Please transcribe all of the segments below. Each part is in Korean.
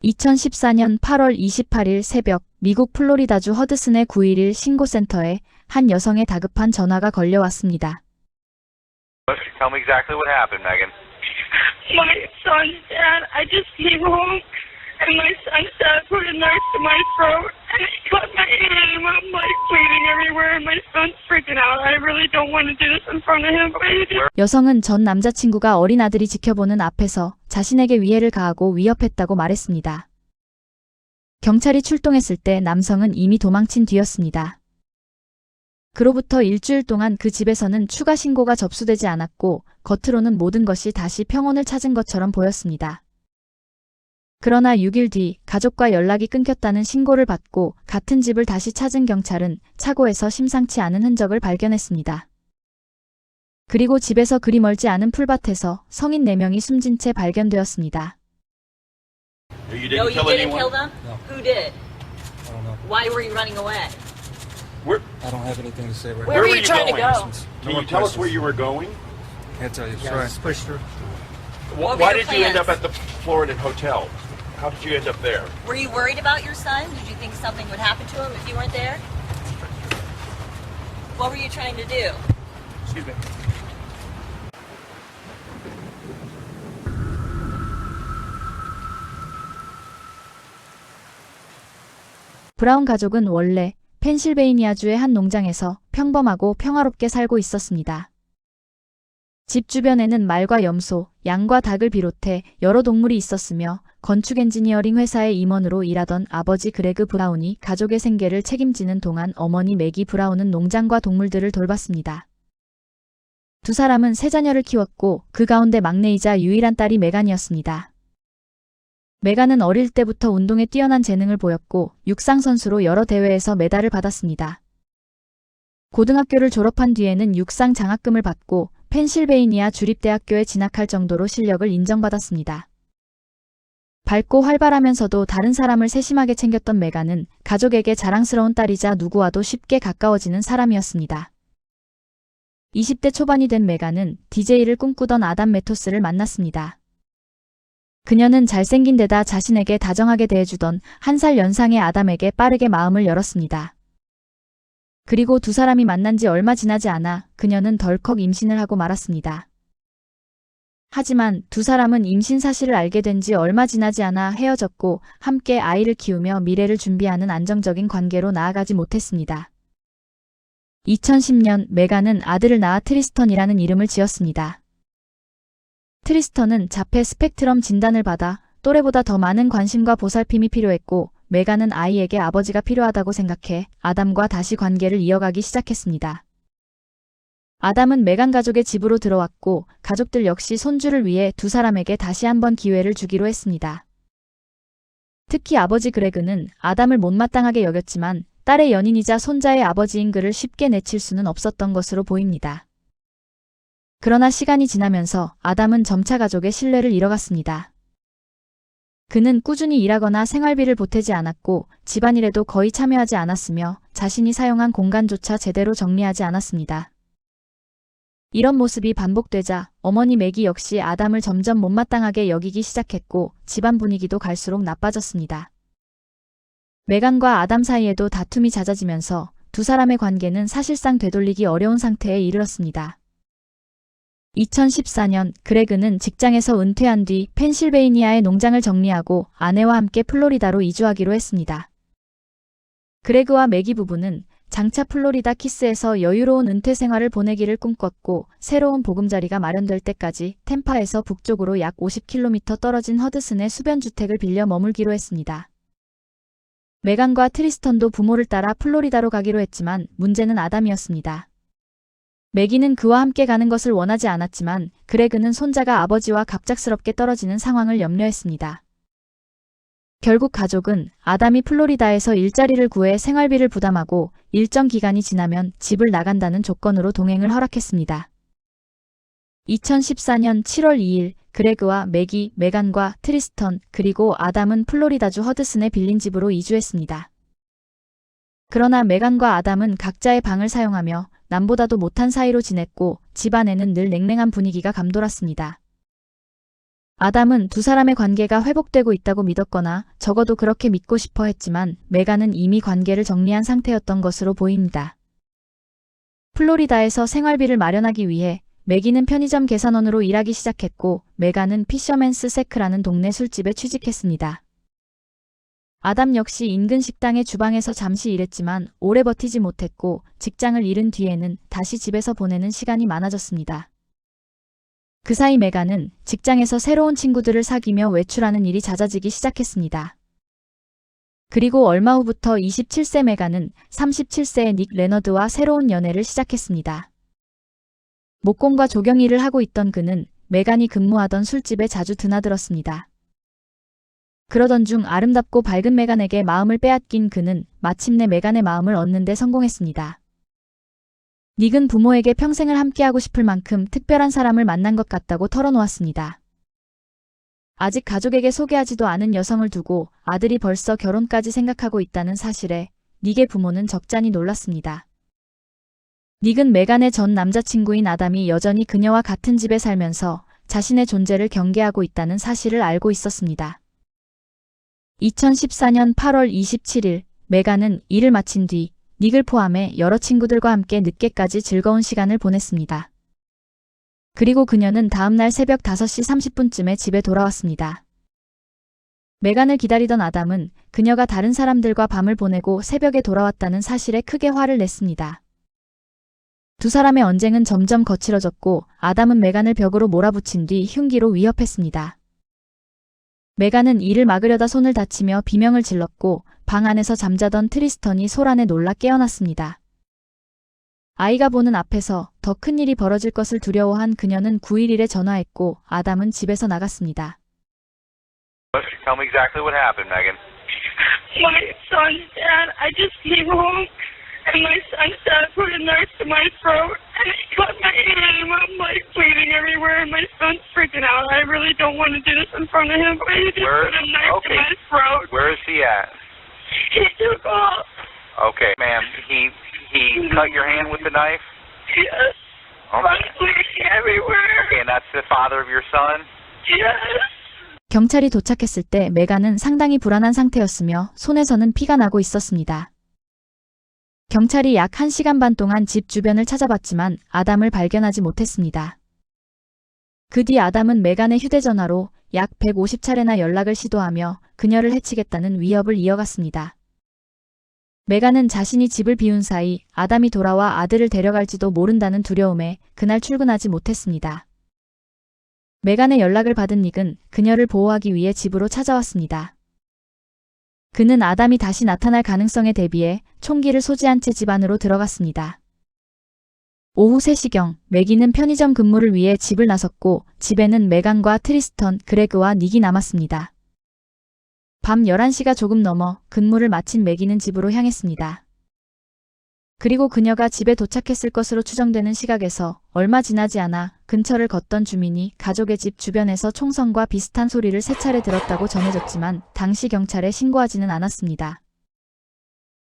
2014년 8월 28일 새벽 미국 플로리다주 허드슨의 911 신고센터에 한 여성의 다급한 전화가 걸려왔습니다. Tell me exactly what happened, Megan. My son's dad, I just came home and my son's dad put a knife to my throat and he cut my hand. I'm like bleeding everywhere and my son's freaking out. I really don't want to do this in front of him, but I just... 여성은 전 남자친구가 어린 아들이 지켜보는 앞에서 자신에게 위해를 가하고 위협했다고 말했습니다. 경찰이 출동했을 때 남성은 이미 도망친 뒤였습니다. 그로부터 일주일 동안 그 집에서는 추가 신고가 접수되지 않았고 겉으로는 모든 것이 다시 평온을 찾은 것처럼 보였습니다. 그러나 6일 뒤 가족과 연락이 끊겼다는 신고를 받고 같은 집을 다시 찾은 경찰은 차고에서 심상치 않은 흔적을 발견했습니다. 그리고 집에서 그리 멀지 않은 풀밭에서 성인 4명이 숨진 채 발견되었습니다. No, you didn't kill them? No. Who did? I don't know. Why were you running away? I don't have anything to say right Where now. were you trying to go? Can you tell us where you were going? Can't tell you. Yeah, Sorry. push through. What were Why your did you end plans? up at the Florida hotel? How did you end up there? Were you worried about your son? Did you think something would happen to him if you weren't there? What were you trying to do? Excuse me. 브라운 가족은 원래 펜실베이니아주의 한 농장에서 평범하고 평화롭게 살고 있었습니다. 집 주변에는 말과 염소, 양과 닭을 비롯해 여러 동물이 있었으며 건축 엔지니어링 회사의 임원으로 일하던 아버지 그레그 브라운이 가족의 생계를 책임지는 동안 어머니 매기 브라운은 농장과 동물들을 돌봤습니다. 두 사람은 세 자녀를 키웠고 그 가운데 막내이자 유일한 딸이 메간이었습니다. 메간은 어릴 때부터 운동에 뛰어난 재능을 보였고 육상 선수로 여러 대회에서 메달을 받았습니다. 고등학교를 졸업한 뒤에는 육상 장학금을 받고 펜실베이니아 주립대학교에 진학할 정도로 실력을 인정받았습니다. 밝고 활발하면서도 다른 사람을 세심하게 챙겼던 메간은 가족에게 자랑스러운 딸이자 누구와도 쉽게 가까워지는 사람이었습니다. 20대 초반이 된 메간은 DJ를 꿈꾸던 아담 매토스를 만났습니다. 그녀는 잘생긴 데다 자신에게 다정하게 대해주던 1살 연상의 아담에게 빠르게 마음을 열었습니다. 그리고 두 사람이 만난 지 얼마 지나지 않아 그녀는 덜컥 임신을 하고 말았습니다. 하지만 두 사람은 임신 사실을 알게 된 지 얼마 지나지 않아 헤어졌고 함께 아이를 키우며 미래를 준비하는 안정적인 관계로 나아가지 못했습니다. 2010년 메간은 아들을 낳아 트리스턴이라는 이름을 지었습니다. 트리스턴은 자폐 스펙트럼 진단을 받아 또래보다 더 많은 관심과 보살핌이 필요했고 메간은 아이에게 아버지가 필요하다고 생각해 아담과 다시 관계를 이어가기 시작했습니다. 아담은 메간 가족의 집으로 들어왔고 가족들 역시 손주를 위해 두 사람에게 다시 한번 기회를 주기로 했습니다. 특히 아버지 그레그는 아담을 못마땅하게 여겼지만 딸의 연인이자 손자의 아버지인 그를 쉽게 내칠 수는 없었던 것으로 보입니다. 그러나 시간이 지나면서 아담은 점차 가족의 신뢰를 잃어갔습니다. 그는 꾸준히 일하거나 생활비를 보태지 않았고 집안일에도 거의 참여하지 않았으며 자신이 사용한 공간조차 제대로 정리하지 않았습니다. 이런 모습이 반복되자 어머니 매기 역시 아담을 점점 못마땅하게 여기기 시작했고 집안 분위기도 갈수록 나빠졌습니다. 메간과 아담 사이에도 다툼이 잦아지면서 두 사람의 관계는 사실상 되돌리기 어려운 상태에 이르렀습니다. 2014년 그레그는 직장에서 은퇴한 뒤 펜실베이니아의 농장을 정리하고 아내와 함께 플로리다로 이주하기로 했습니다. 그레그와 매기 부부는 장차 플로리다 키스에서 여유로운 은퇴 생활을 보내기를 꿈꿨고 새로운 보금자리가 마련될 때까지 템파에서 북쪽으로 약 50km 떨어진 허드슨의 수변주택을 빌려 머물기로 했습니다. 메간과 트리스턴도 부모를 따라 플로리다로 가기로 했지만 문제는 아담이었습니다. 매기는 그와 함께 가는 것을 원하지 않았지만 그레그는 손자가 아버지와 갑작스럽게 떨어지는 상황을 염려했습니다. 결국 가족은 아담이 플로리다에서 일자리를 구해 생활비를 부담하고 일정 기간이 지나면 집을 나간다는 조건으로 동행을 허락했습니다. 2014년 7월 2일 그레그와 매기, 메간과 트리스턴 그리고 아담은 플로리다주 허드슨에 빌린 집으로 이주했습니다. 그러나 메간과 아담은 각자의 방을 사용하며 남보다도 못한 사이로 지냈고 집안에는 늘 냉랭한 분위기가 감돌았습니다. 아담은 두 사람의 관계가 회복되고 있다고 믿었거나 적어도 그렇게 믿고 싶어 했지만 메간은 이미 관계를 정리한 상태였던 것으로 보입니다. 플로리다에서 생활비를 마련하기 위해 매기는 편의점 계산원으로 일하기 시작했고 메간은 피셔맨스 세크라는 동네 술집에 취직했습니다. 아담 역시 인근 식당의 주방에서 잠시 일했지만 오래 버티지 못했고 직장을 잃은 뒤에는 다시 집에서 보내는 시간이 많아졌습니다. 그 사이 메간은 직장에서 새로운 친구들을 사귀며 외출하는 일이 잦아지기 시작했습니다. 그리고 얼마 후부터 27세 메간은 37세의 닉 레너드와 새로운 연애를 시작했습니다. 목공과 조경 일을 하고 있던 그는 메간이 근무하던 술집에 자주 드나들었습니다. 그러던 중 아름답고 밝은 메간에게 마음을 빼앗긴 그는 마침내 메간의 마음을 얻는 데 성공했습니다. 닉은 부모에게 평생을 함께하고 싶을 만큼 특별한 사람을 만난 것 같다고 털어놓았습니다. 아직 가족에게 소개하지도 않은 여성을 두고 아들이 벌써 결혼까지 생각하고 있다는 사실에 닉의 부모는 적잖이 놀랐습니다. 닉은 메간의 전 남자친구인 아담이 여전히 그녀와 같은 집에 살면서 자신의 존재를 경계하고 있다는 사실을 알고 있었습니다. 2014년 8월 27일 메간은 일을 마친 뒤 닉을 포함해 여러 친구들과 함께 늦게까지 즐거운 시간을 보냈습니다. 그리고 그녀는 다음날 새벽 5시 30분쯤에 집에 돌아왔습니다. 메간을 기다리던 아담은 그녀가 다른 사람들과 밤을 보내고 새벽에 돌아왔다는 사실에 크게 화를 냈습니다. 두 사람의 언쟁은 점점 거칠어졌고 아담은 메간을 벽으로 몰아붙인 뒤 흉기로 위협했습니다. 메간은 이를 막으려다 손을 다치며 비명을 질렀고 방 안에서 잠자던 트리스턴이 소란에 놀라 깨어났습니다. 아이가 보는 앞에서 더 큰 일이 벌어질 것을 두려워한 그녀는 911에 전화했고 아담은 집에서 나갔습니다. Tell me exactly what happened, Megan. My son's dad, I just came home and my son's dad put a knife to my throat and he cut my arm. I'm like bleeding everywhere and my son's freaking out. I really don't want to do this in front of him, but he just put a knife to my throat. Where is he at? He took off. Okay, ma'am. He cut your hand with the knife? Yes. Okay. I'm bleeding everywhere. Okay, and that's the father of your son? Yes. 경찰이 도착했을 때 메간은 상당히 불안한 상태였으며 손에서는 피가 나고 있었습니다. 경찰이 약 1시간 반 동안 집 주변을 찾아봤지만 아담을 발견하지 못했습니다. 그 뒤 아담은 메간의 휴대전화로 약 150차례나 연락을 시도하며 그녀를 해치겠다는 위협을 이어갔습니다. 메간은 자신이 집을 비운 사이 아담이 돌아와 아들을 데려갈지도 모른다는 두려움에 그날 출근하지 못했습니다. 메간의 연락을 받은 닉은 그녀를 보호하기 위해 집으로 찾아왔습니다. 그는 아담이 다시 나타날 가능성에 대비해 총기를 소지한 채 집 안으로 들어갔습니다. 오후 3시경 매기는 편의점 근무를 위해 집을 나섰고 집에는 메간과 트리스턴, 그레그와 닉이 남았습니다. 밤 11시가 조금 넘어 근무를 마친 매기는 집으로 향했습니다. 그리고 그녀가 집에 도착했을 것으로 추정되는 시각에서 얼마 지나지 않아 근처를 걷던 주민이 가족의 집 주변에서 총성과 비슷한 소리를 3차례 들었다고 전해졌지만 당시 경찰에 신고하지는 않았습니다.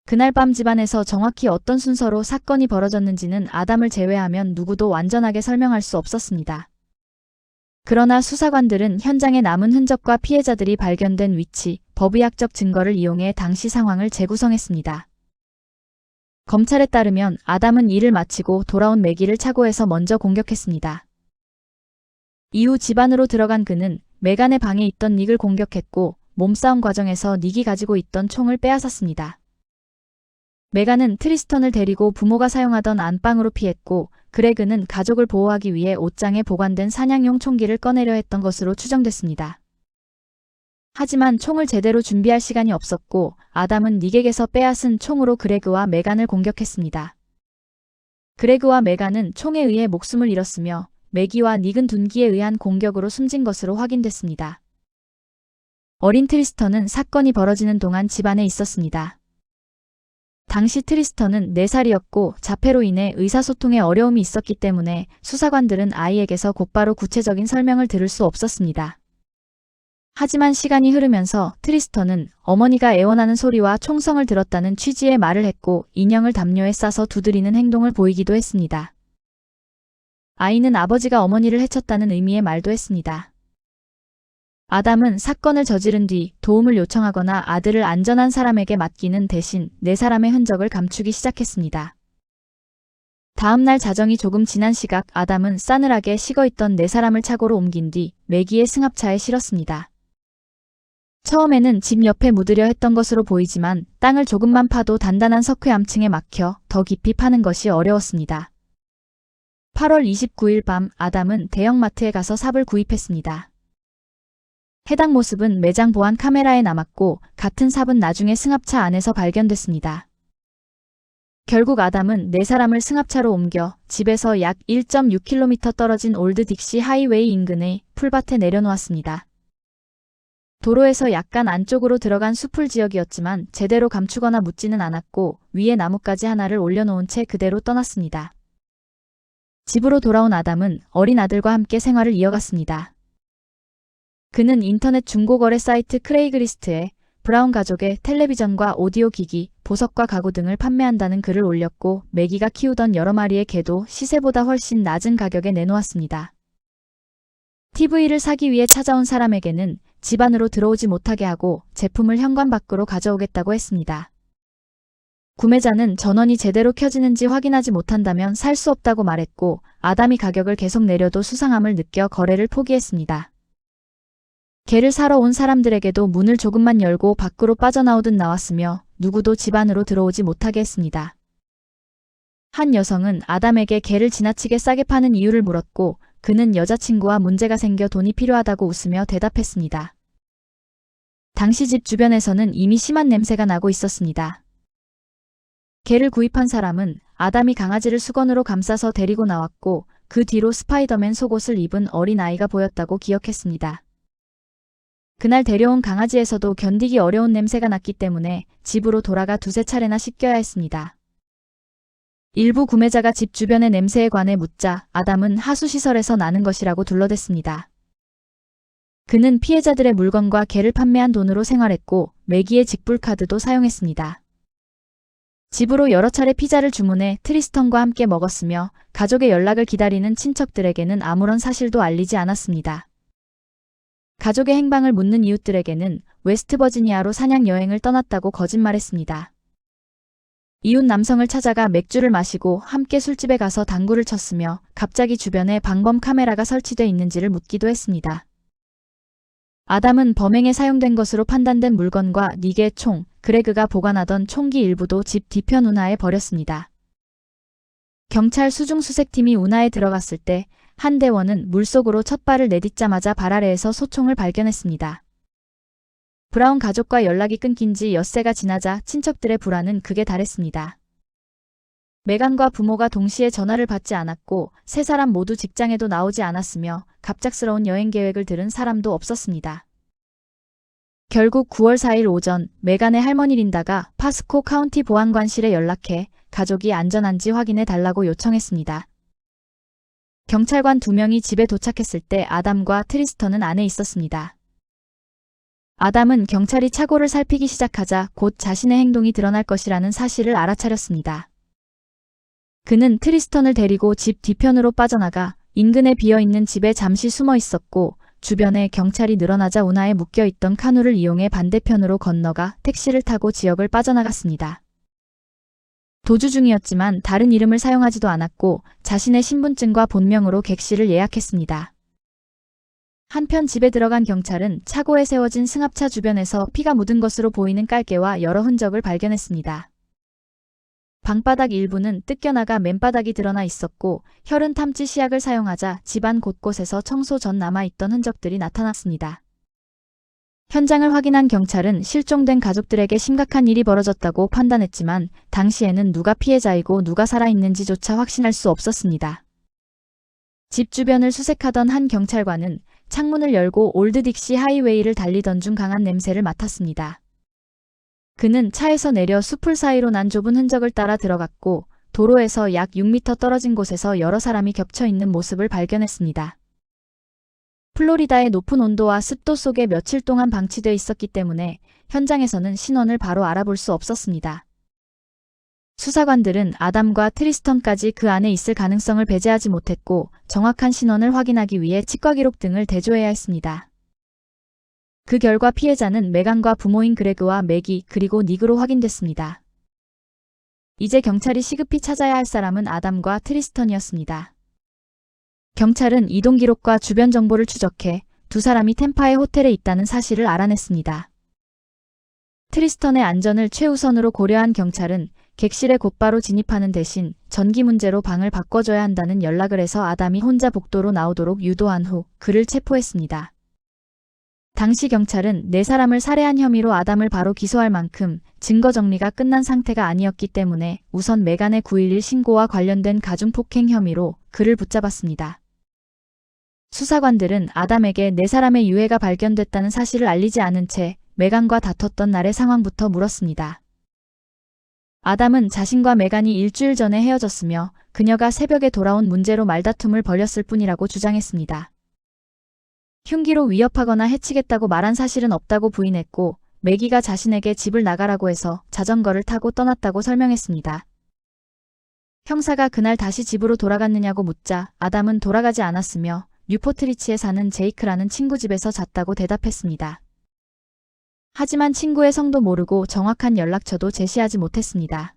그날 밤 집안에서 정확히 어떤 순서로 사건이 벌어졌는지는 아담을 제외하면 누구도 완전하게 설명할 수 없었습니다. 그러나 수사관들은 현장에 남은 흔적과 피해자들이 발견된 위치, 법의학적 증거를 이용해 당시 상황을 재구성했습니다. 검찰에 따르면 아담은 일을 마치고 돌아온 매기를 차고에서 먼저 공격했습니다. 이후 집 안으로 들어간 그는 메간의 방에 있던 닉을 공격했고 몸싸움 과정에서 닉이 가지고 있던 총을 빼앗았습니다. 메간은 트리스턴을 데리고 부모가 사용하던 안방으로 피했고 그레그는 가족을 보호하기 위해 옷장에 보관된 사냥용 총기를 꺼내려 했던 것으로 추정됐습니다. 하지만 총을 제대로 준비할 시간이 없었고 아담은 닉에게서 빼앗은 총으로 그레그와 메간을 공격했습니다. 그레그와 메간은 총에 의해 목숨을 잃었으며 매기와 닉은 둔기에 의한 공격으로 숨진 것으로 확인됐습니다. 어린 트리스턴은 사건이 벌어지는 동안 집안에 있었습니다. 당시 트리스턴은 4살이었고 자폐로 인해 의사소통에 어려움이 있었기 때문에 수사관들은 아이에게서 곧바로 구체적인 설명을 들을 수 없었습니다. 하지만 시간이 흐르면서 트리스턴은 어머니가 애원하는 소리와 총성을 들었다는 취지의 말을 했고 인형을 담요에 싸서 두드리는 행동을 보이기도 했습니다. 아이는 아버지가 어머니를 해쳤다는 의미의 말도 했습니다. 아담은 사건을 저지른 뒤 도움을 요청하거나 아들을 안전한 사람에게 맡기는 대신 네 사람의 흔적을 감추기 시작했습니다. 다음 날 자정이 조금 지난 시각 아담은 싸늘하게 식어있던 네 사람을 차고로 옮긴 뒤 매기의 승합차에 실었습니다. 처음에는 집 옆에 묻으려 했던 것으로 보이지만 땅을 조금만 파도 단단한 석회 암층에 막혀 더 깊이 파는 것이 어려웠습니다. 8월 29일 밤 아담은 대형마트에 가서 삽을 구입했습니다. 해당 모습은 매장 보안 카메라에 남았고 같은 삽은 나중에 승합차 안에서 발견됐습니다. 결국 아담은 네 사람을 승합차로 옮겨 집에서 약 1.6km 떨어진 올드 딕시 하이웨이 인근의 풀밭에 내려놓았습니다. 도로에서 약간 안쪽으로 들어간 수풀 지역이었지만 제대로 감추거나 묻지는 않았고 위에 나뭇가지 하나를 올려놓은 채 그대로 떠났습니다. 집으로 돌아온 아담은 어린 아들과 함께 생활을 이어갔습니다. 그는 인터넷 중고거래 사이트 크레이그리스트에 브라운 가족의 텔레비전과 오디오 기기, 보석과 가구 등을 판매한다는 글을 올렸고 매기가 키우던 여러 마리의 개도 시세보다 훨씬 낮은 가격에 내놓았습니다. TV를 사기 위해 찾아온 사람에게는 집 안으로 들어오지 못하게 하고 제품을 현관 밖으로 가져오겠다고 했습니다. 구매자는 전원이 제대로 켜지는지 확인하지 못한다면 살 수 없다고 말했고 아담이 가격을 계속 내려도 수상함을 느껴 거래를 포기했습니다. 개를 사러 온 사람들에게도 문을 조금만 열고 밖으로 빠져나오듯 나왔으며 누구도 집 안으로 들어오지 못하게 했습니다. 한 여성은 아담에게 개를 지나치게 싸게 파는 이유를 물었고 그는 여자친구와 문제가 생겨 돈이 필요하다고 웃으며 대답했습니다. 당시 집 주변에서는 이미 심한 냄새가 나고 있었습니다. 개를 구입한 사람은 아담이 강아지를 수건으로 감싸서 데리고 나왔고 그 뒤로 스파이더맨 속옷을 입은 어린 아이가 보였다고 기억했습니다. 그날 데려온 강아지에서도 견디기 어려운 냄새가 났기 때문에 집으로 돌아가 두세 차례나 씻겨야 했습니다. 일부 구매자가 집 주변의 냄새에 관해 묻자 아담은 하수시설에서 나는 것이라고 둘러댔습니다. 그는 피해자들의 물건과 개를 판매한 돈으로 생활했고 매기의 직불카드도 사용했습니다. 집으로 여러 차례 피자를 주문해 트리스턴과 함께 먹었으며 가족의 연락을 기다리는 친척들에게는 아무런 사실도 알리지 않았습니다. 가족의 행방을 묻는 이웃들에게는 웨스트버지니아로 사냥 여행을 떠났다고 거짓말했습니다. 이웃 남성을 찾아가 맥주를 마시고 함께 술집에 가서 당구를 쳤으며 갑자기 주변에 방범 카메라가 설치돼 있는지를 묻기도 했습니다. 아담은 범행에 사용된 것으로 판단된 물건과 4개의 총, 그레그가 보관하던 총기 일부도 집 뒤편 운하에 버렸습니다. 경찰 수중수색팀이 운하에 들어갔을 때 한 대원은 물속으로 첫 발을 내딛자마자 발 아래에서 소총을 발견했습니다. 브라운 가족과 연락이 끊긴 지 엿새가 지나자 친척들의 불안은 극에 달했습니다. 메간과 부모가 동시에 전화를 받지 않았고 세 사람 모두 직장에도 나오지 않았으며 갑작스러운 여행 계획을 들은 사람도 없었습니다. 결국 9월 4일 오전 메간의 할머니 린다가 파스코 카운티 보안관실에 연락해 가족이 안전한지 확인해 달라고 요청했습니다. 경찰관 2명이 집에 도착했을 때 아담과 트리스턴은 안에 있었습니다. 아담은 경찰이 차고를 살피기 시작하자 곧 자신의 행동이 드러날 것이라는 사실을 알아차렸습니다. 그는 트리스턴을 데리고 집 뒤편으로 빠져나가 인근에 비어있는 집에 잠시 숨어 있었고 주변에 경찰이 늘어나자 운하에 묶여있던 카누를 이용해 반대편으로 건너가 택시를 타고 지역을 빠져나갔습니다. 도주 중이었지만 다른 이름을 사용하지도 않았고 자신의 신분증과 본명으로 객실을 예약했습니다. 한편 집에 들어간 경찰은 차고에 세워진 승합차 주변에서 피가 묻은 것으로 보이는 깔개와 여러 흔적을 발견했습니다. 방바닥 일부는 뜯겨나가 맨바닥이 드러나 있었고 혈흔 탐지 시약을 사용하자 집안 곳곳에서 청소 전 남아있던 흔적들이 나타났습니다. 현장을 확인한 경찰은 실종된 가족들에게 심각한 일이 벌어졌다고 판단했지만 당시에는 누가 피해자이고 누가 살아있는지조차 확신할 수 없었습니다. 집 주변을 수색하던 한 경찰관은 창문을 열고 올드 딕시 하이웨이를 달리던 중 강한 냄새를 맡았습니다. 그는 차에서 내려 수풀 사이로 난 좁은 흔적을 따라 들어갔고 도로에서 약 6m 떨어진 곳에서 여러 사람이 겹쳐 있는 모습을 발견했습니다. 플로리다의 높은 온도와 습도 속에 며칠 동안 방치되어 있었기 때문에 현장에서는 신원을 바로 알아볼 수 없었습니다. 수사관들은 아담과 트리스턴까지 그 안에 있을 가능성을 배제하지 못했고 정확한 신원을 확인하기 위해 치과 기록 등을 대조해야 했습니다. 그 결과 피해자는 메간과 부모인 그레그와 맥이 그리고 닉으로 확인됐습니다. 이제 경찰이 시급히 찾아야 할 사람은 아담과 트리스턴이었습니다. 경찰은 이동 기록과 주변 정보를 추적해 두 사람이 템파의 호텔에 있다는 사실을 알아냈습니다. 트리스턴의 안전을 최우선으로 고려한 경찰은 객실에 곧바로 진입하는 대신 전기 문제로 방을 바꿔줘야 한다는 연락을 해서 아담이 혼자 복도로 나오도록 유도한 후 그를 체포했습니다. 당시 경찰은 네 사람을 살해한 혐의로 아담을 바로 기소할 만큼 증거 정리가 끝난 상태가 아니었기 때문에 우선 메간의 9.11 신고와 관련된 가중폭행 혐의로 그를 붙잡았습니다. 수사관들은 아담에게 네 사람의 유해가 발견됐다는 사실을 알리지 않은 채 메간과 다퉜던 날의 상황부터 물었습니다. 아담은 자신과 메간이 일주일 전에 헤어졌으며 그녀가 새벽에 돌아온 문제로 말다툼을 벌였을 뿐이라고 주장했습니다. 흉기로 위협하거나 해치겠다고 말한 사실은 없다고 부인했고 매기가 자신에게 집을 나가라고 해서 자전거를 타고 떠났다고 설명했습니다. 형사가 그날 다시 집으로 돌아갔느냐고 묻자 아담은 돌아가지 않았으며 뉴포트리치에 사는 제이크라는 친구 집에서 잤다고 대답했습니다. 하지만 친구의 성도 모르고 정확한 연락처도 제시하지 못했습니다.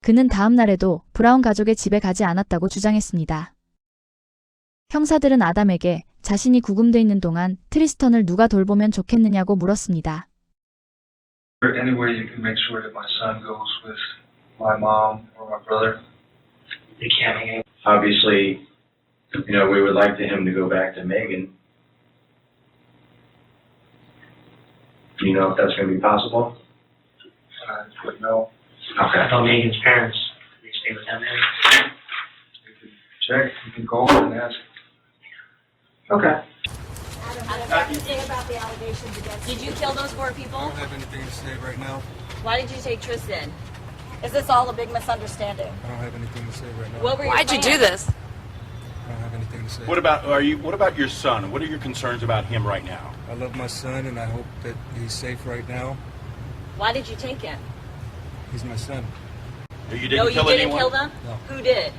그는 다음 날에도 브라운 가족의 집에 가지 않았다고 주장했습니다. 형사들은 아담에게 자신이 구금돼 있는 동안 트리스턴을 누가 돌보면 좋겠느냐고 물었습니다. Any way you can make sure that my son goes with my mom or my brother? They can't. Obviously, we would like him to go back to Megan. Do you know if that's going to be possible? I would know. Okay. I thought Megan's parents, they stay with them there. You can check. You can call and ask. Okay. Did you kill those four I people? don't have anything to say right now. Why did you take Tristan? Is this all a big misunderstanding? I don't have anything to say right now. What were your Why'd you do plans? this? I don't have anything to say. What about your son? What are your concerns about him right now? I love my son and I hope that he's safe right now. Why did you take him? He's my son. You No, didn't you kill didn't anyone? kill them? No. Who did?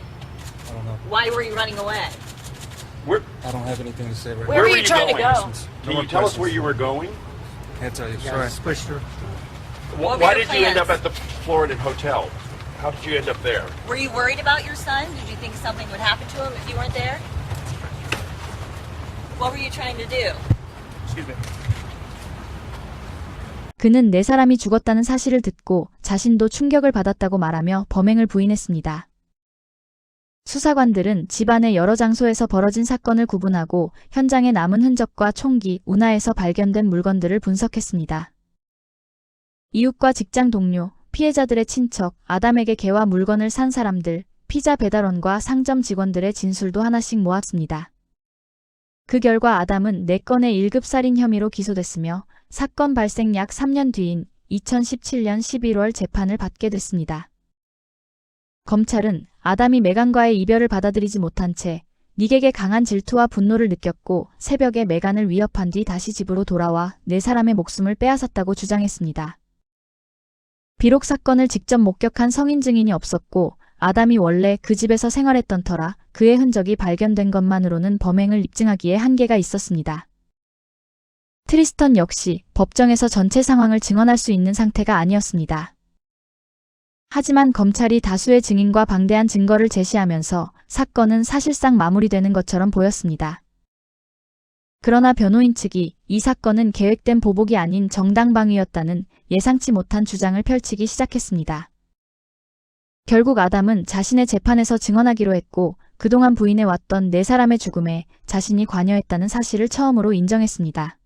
I don't know. Why were you running away? I don't have anything to say right Where now. were you trying to going? go? Can you tell us where you were going? Can't tell you. Sorry. Sorry. Pushed her. What were Why your did you end plans? up at the Florida hotel? How did you end up there? Were you worried about your son? Did you think something would happen to him if you weren't there? What were you trying to do? Excuse me. 그는 네 사람이 죽었다는 사실을 듣고 자신도 충격을 받았다고 말하며 범행을 부인했습니다. 수사관들은 집안의 여러 장소에서 벌어진 사건을 구분하고 현장에 남은 흔적과 총기, 운하에서 발견된 물건들을 분석했습니다. 이웃과 직장 동료, 피해자들의 친척, 아담에게 개와 물건을 산 사람들, 피자 배달원과 상점 직원들의 진술도 하나씩 모았습니다. 그 결과 아담은 4건의 1급 살인 혐의로 기소됐으며 사건 발생 약 3년 뒤인 2017년 11월 재판을 받게 됐습니다. 검찰은 아담이 메간과의 이별을 받아들이지 못한 채 닉에게 강한 질투와 분노를 느꼈고 새벽에 메간을 위협한 뒤 다시 집으로 돌아와 네 사람의 목숨을 빼앗았다고 주장했습니다. 비록 사건을 직접 목격한 성인 증인이 없었고 아담이 원래 그 집에서 생활했던 터라 그의 흔적이 발견된 것만으로는 범행을 입증하기에 한계가 있었습니다. 트리스턴 역시 법정에서 전체 상황을 증언할 수 있는 상태가 아니었습니다. 하지만 검찰이 다수의 증인과 방대한 증거를 제시하면서 사건은 사실상 마무리되는 것처럼 보였습니다. 그러나 변호인 측이 이 사건은 계획된 보복이 아닌 정당방위였다는 예상치 못한 주장을 펼치기 시작했습니다. 결국 아담은 자신의 재판에서 증언하기로 했고 그동안 부인해왔던 네 사람의 죽음에 자신이 관여했다는 사실을 처음으로 인정했습니다.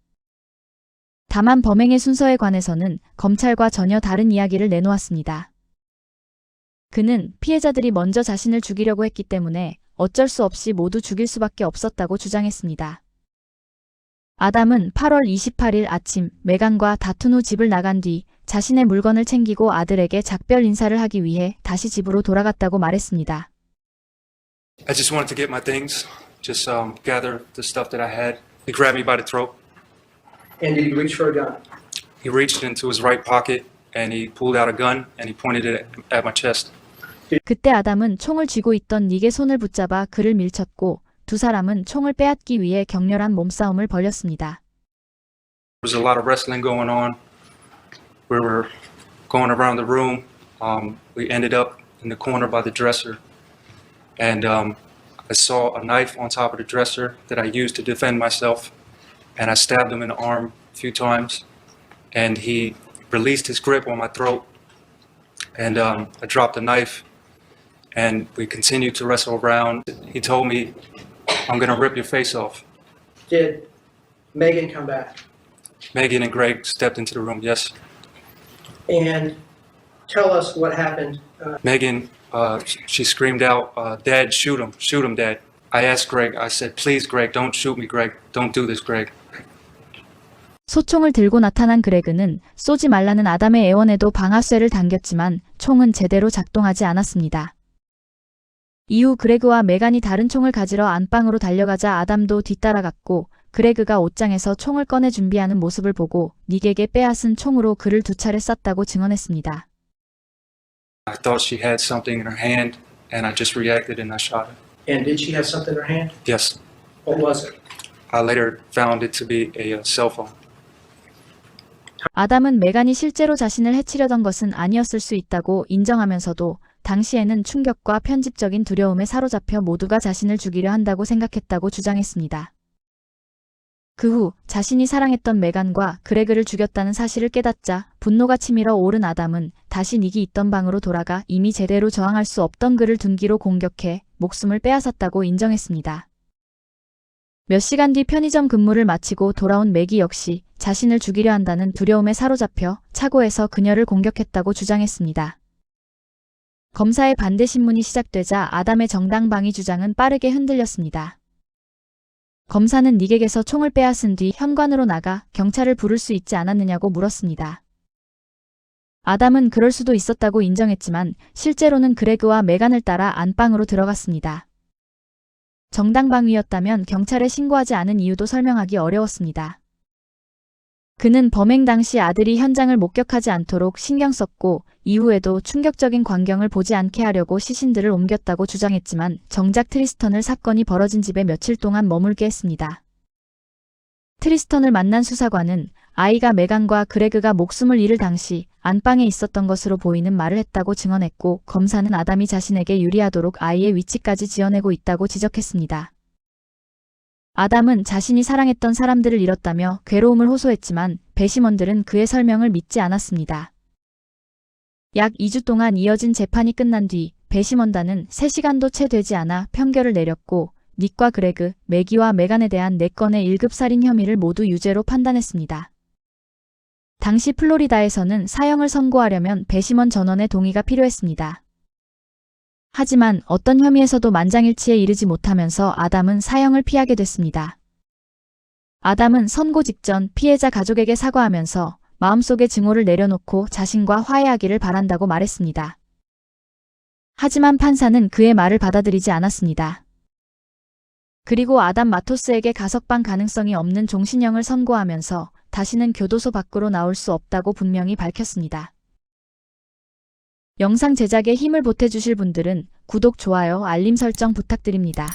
다만 범행의 순서에 관해서는 검찰과 전혀 다른 이야기를 내놓았습니다. 그는 피해자들이 먼저 자신을 죽이려고 했기 때문에 어쩔 수 없이 모두 죽일 수밖에 없었다고 주장했습니다. 아담은 8월 28일 아침 메간과 다툰 후 집을 나간 뒤 자신의 물건을 챙기고 아들에게 작별 인사를 하기 위해 다시 집으로 돌아갔다고 말했습니다. I just wanted to get my things, just gather the stuff that I had. He grabbed me by the throat. And did he reach for a gun? He reached into his right pocket and he pulled out a gun and he pointed it at my chest. 그때 아담은 총을 쥐고 있던 닉의 손을 붙잡아 그를 밀쳤고 두 사람은 총을 빼앗기 위해 격렬한 몸싸움을 벌였습니다. was a lot of wrestling going on. We were going around the room. We ended up in the corner by the dresser. And I saw a knife on top of the dresser that I used to defend myself. And I stabbed him in the arm a few times. And he released his grip on my throat. And I dropped the knife. And we continued to wrestle around. He told me, "I'm going to rip your face off." Did Megan come back? Megan and Greg stepped into the room, yes. And tell us what happened. Megan, she screamed out, "Dad, shoot him, Dad." I asked Greg, I said, "Please, Greg, don't shoot me, Greg. Don't do this, Greg." 소총을 들고 나타난 그레그는 쏘지 말라는 아담의 애원에도 방아쇠를 당겼지만 총은 제대로 작동하지 않았습니다. 이후 그레그와 메간이 다른 총을 가지러 안방으로 달려가자 아담도 뒤따라갔고 그레그가 옷장에서 총을 꺼내 준비하는 모습을 보고 닉에게 빼앗은 총으로 그를 2차례 쐈다고 증언했습니다. I thought she had something in her hand, and I just reacted and I shot her. And did she have something in her hand? Yes. What was it? I later found it to be a cell phone. 아담은 메간이 실제로 자신을 해치려던 것은 아니었을 수 있다고 인정하면서도 당시에는 충격과 편집적인 두려움에 사로잡혀 모두가 자신을 죽이려 한다고 생각했다고 주장했습니다. 그 후 자신이 사랑했던 메간과 그레그를 죽였다는 사실을 깨닫자 분노가 치밀어 오른 아담은 다시 닉이 있던 방으로 돌아가 이미 제대로 저항할 수 없던 그를 둔기로 공격해 목숨을 빼앗았다고 인정했습니다. 몇 시간 뒤 편의점 근무를 마치고 돌아온 매기 역시 자신을 죽이려 한다는 두려움에 사로잡혀 차고에서 그녀를 공격했다고 주장했습니다. 검사의 반대 신문이 시작되자 아담의 정당방위 주장은 빠르게 흔들렸습니다. 검사는 닉에게서 총을 빼앗은 뒤 현관으로 나가 경찰을 부를 수 있지 않았느냐고 물었습니다. 아담은 그럴 수도 있었다고 인정했지만 실제로는 그레그와 메간을 따라 안방으로 들어갔습니다. 정당방위였다면 경찰에 신고하지 않은 이유도 설명하기 어려웠습니다. 그는 범행 당시 아들이 현장을 목격하지 않도록 신경 썼고 이후에도 충격적인 광경을 보지 않게 하려고 시신들을 옮겼다고 주장했지만 정작 트리스턴을 사건이 벌어진 집에 며칠 동안 머물게 했습니다. 트리스턴을 만난 수사관은 아이가 메간과 그레그가 목숨을 잃을 당시 안방에 있었던 것으로 보이는 말을 했다고 증언했고 검사는 아담이 자신에게 유리하도록 아이의 위치까지 지어내고 있다고 지적했습니다. 아담은 자신이 사랑했던 사람들을 잃었다며 괴로움을 호소했지만 배심원들은 그의 설명을 믿지 않았습니다. 약 2주 동안 이어진 재판이 끝난 뒤 배심원단은 3시간도 채 되지 않아 판결을 내렸고 닉과 그레그, 매기와 메간에 대한 4건의 1급 살인 혐의를 모두 유죄로 판단했습니다. 당시 플로리다에서는 사형을 선고하려면 배심원 전원의 동의가 필요했습니다. 하지만 어떤 혐의에서도 만장일치에 이르지 못하면서 아담은 사형을 피하게 됐습니다. 아담은 선고 직전 피해자 가족에게 사과하면서 마음속의 증오를 내려놓고 자신과 화해하기를 바란다고 말했습니다. 하지만 판사는 그의 말을 받아들이지 않았습니다. 그리고 아담 마토스에게 가석방 가능성이 없는 종신형을 선고하면서 다시는 교도소 밖으로 나올 수 없다고 분명히 밝혔습니다. 영상 제작에 힘을 보태주실 분들은 구독, 좋아요, 알림 설정 부탁드립니다.